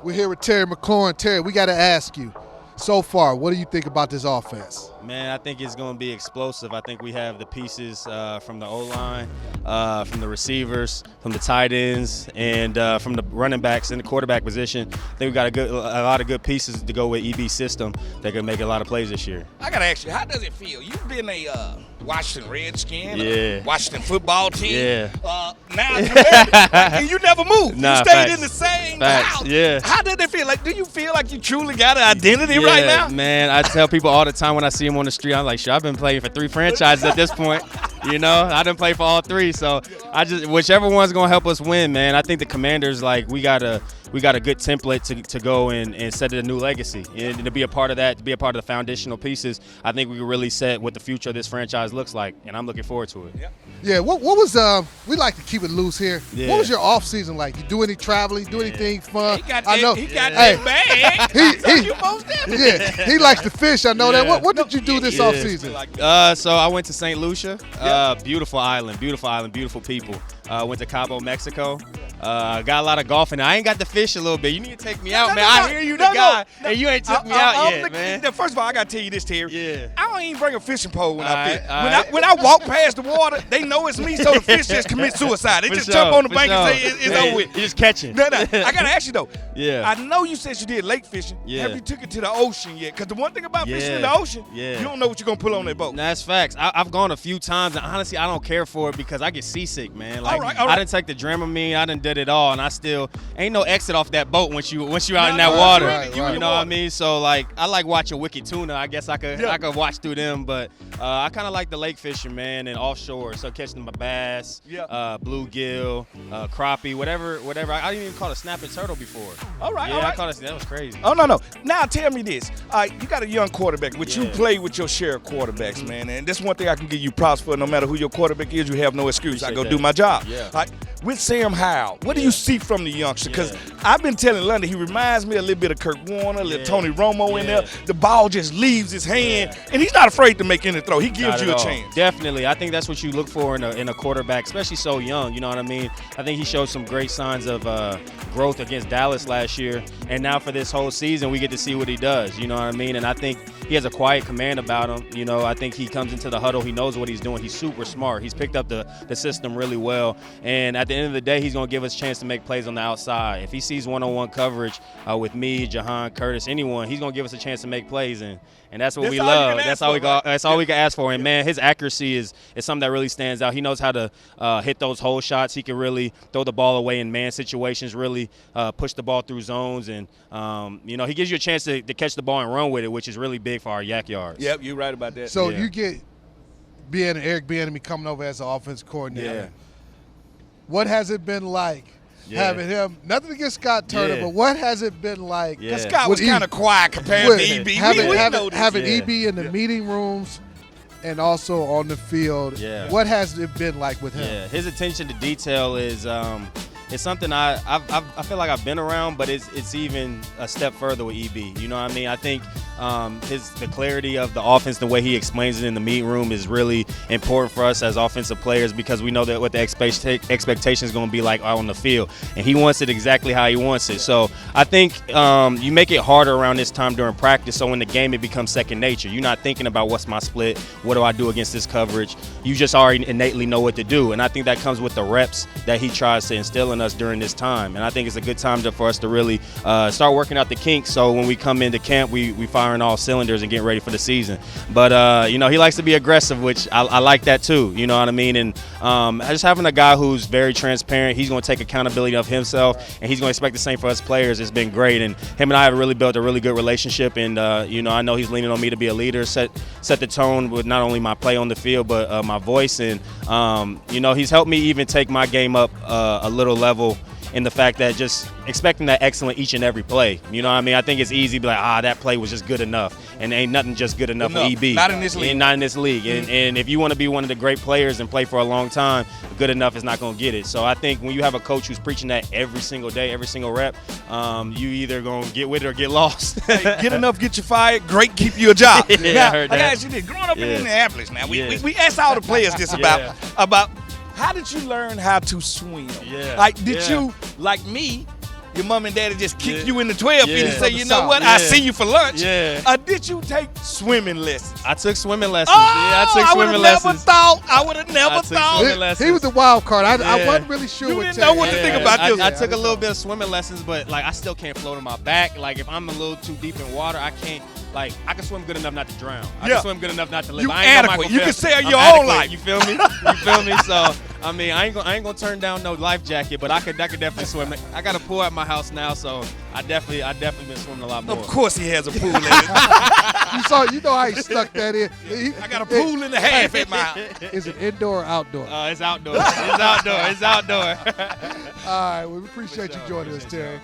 We're here with Terry McLaurin. Terry, we got to ask you, so far, what do you think about this offense? Man, I think it's going to be explosive. I think we have the pieces from the O-line, from the receivers, from the tight ends, and from the running backs and the quarterback position. I think we got a lot of good pieces to go with EB's system that can make a lot of plays this year. I got to ask you, how does it feel? You've been a Washington Redskin, yeah. Washington football team. Yeah. Now and you never moved. Nah, you stayed facts. in the same Facts. house. Yeah. How did it feel? Like, do you feel like you truly got an identity right now? Man, I tell people all the time when I see them on the street, I'm like, sure, I've been playing for 3 franchises at this point. You know, I done play for all 3, so whichever one's gonna help us win, man. I think the Commanders, like, we got a good template to go and set a new legacy, and to be a part of that, to be a part of the foundational pieces. I think we can really set what the future of this franchise looks like, and I'm looking forward to it. Yeah. What was we like to keep it loose here. Yeah. What was your off season like? You do any traveling? Do anything fun? He got I know. He got that bag. You most definitely. Yeah, he likes to fish. I know that. What did you do this off season? So I went to St. Lucia. Beautiful island, beautiful people. Went to Cabo, Mexico. Got a lot of golfing. I ain't got to fish a little bit. You need to take me out, man. I hear you the guy, and you ain't took me out yet, man. First of all, I got to tell you this, Terry. Yeah. I don't even bring a fishing pole when I fish. All When I walk past the water, they know it's me, so the fish just commit suicide. They just jump on the bank and say it's over with. You just catching. No, I got to ask you, though. Yeah. I know you said you did lake fishing. Yeah. Have you took it to the ocean yet? Because the one thing about fishing in the ocean, you don't know what you're going to pull on that boat. That's facts. I've gone a few times, and honestly, I don't care for it because I get seasick, man. Like, All right. I didn't take the Dramamine. I done did it all, and I still ain't no exit off that boat once you out in that water. Right. You know what I mean? So, like, I like watching Wicked Tuna. I guess I could watch through them, but I kind of like the lake fishing, man, and offshore. So catching my bass, bluegill, crappie, whatever. I didn't even caught a snapping turtle before. All right. I caught that was crazy. Oh, no. Now, tell me this. You got a young quarterback, which you play with your share of quarterbacks, man. And this one thing I can give you props for. No matter who your quarterback is, you have no excuse. I go do my job. Yeah. With Sam Howell, what do you see from the youngster? Because I've been telling London, he reminds me a little bit of Kurt Warner, a little Tony Romo in there. The ball just leaves his hand, and he's not afraid to make any throw. He gives you a chance. Definitely. I think that's what you look for in a quarterback, especially so young. You know what I mean? I think he showed some great signs of growth against Dallas last year, and now for this whole season, we get to see what he does. You know what I mean? And I think he has a quiet command about him. You know, I think he comes into the huddle. He knows what he's doing. He's super smart. He's picked up the system really well, and at the end of the day, he's going to give us a chance to make plays on the outside. If he sees one-on-one coverage with me, Jahan, Curtis, anyone, he's going to give us a chance to make plays, and that's what we love. That's all we can ask for. And, man, his accuracy is something that really stands out. He knows how to hit those hole shots. He can really throw the ball away in man situations, really push the ball through zones. And, he gives you a chance to catch the ball and run with it, which is really big for our yak yards. Yep, you're right about that. So you get Eric Bieniemy coming over as an offensive coordinator. Yeah. What has it been like having him? Nothing against Scott Turner, but what has it been like? Because Scott was kind of quiet compared to EB. Having EB in the meeting rooms and also on the field. Yeah. What has it been like with him? Yeah, his attention to detail is it's something I feel like I've been around, but it's even a step further with EB. You know what I mean? I think the clarity of the offense, the way he explains it in the meeting room is really important for us as offensive players because we know that what the expectation is going to be like out on the field. And he wants it exactly how he wants it. So I think you make it harder around this time during practice, so in the game it becomes second nature. You're not thinking about what's my split, what do I do against this coverage. You just already innately know what to do. And I think that comes with the reps that he tries to instill in us during this time. And I think it's a good time for us to really start working out the kinks, so when we come into camp, we firing all cylinders and getting ready for the season. But he likes to be aggressive, which I like that too. You know what I mean? And just having a guy who's very transparent, he's going to take accountability of himself, and he's going to expect the same for us players. It's been great, and him and I have really built a really good relationship. And I know he's leaning on me to be a leader, set the tone with not only my play on the field but my voice. And he's helped me even take my game up a little level in the fact that just expecting that excellent each and every play. You know what I mean? I think it's easy to be like, that play was just good enough. And ain't nothing just good enough for EB. Not in this league. Not in this league. And if you want to be one of the great players and play for a long time, good enough is not going to get it. So I think when you have a coach who's preaching that every single day, every single rep, you either going to get with it or get lost. Hey, get enough, get you fired. Great, keep you a job. I now, heard I that. got to ask you this. Growing up in Indianapolis, now, we asked all the players this about how did you learn how to swim? Yeah. Like, did you, like me, your mom and daddy just kick you in the 12 feet and say, you know South. what, I see you for lunch. Yeah. Did you take swimming lessons? I took swimming lessons. I took swimming lessons. I would have never took thought. swimming lessons. He was the wild card. I Yeah. wasn't really sure You what didn't Terry know what to had. think about this. I took a little bit of swimming lessons, but like I still can't float on my back. Like if I'm a little too deep in water, I can't. Like I can swim good enough not to drown. I Yeah. can swim good enough not to live. You I ain't no adequate. Michael You can Phelps. sail I'm your own adequate. life. You feel me? You feel me? So I mean, I ain't gonna turn down no life jacket, but I could definitely swim. I got a pool at my house now, so I definitely been swimming a lot more. Of course he has a pool in it. You know how he stuck that in. I got a pool and a half at my house. Is it indoor or outdoor? It's outdoor. It's outdoor. It's outdoor. All right, well, we appreciate you joining us, Terry.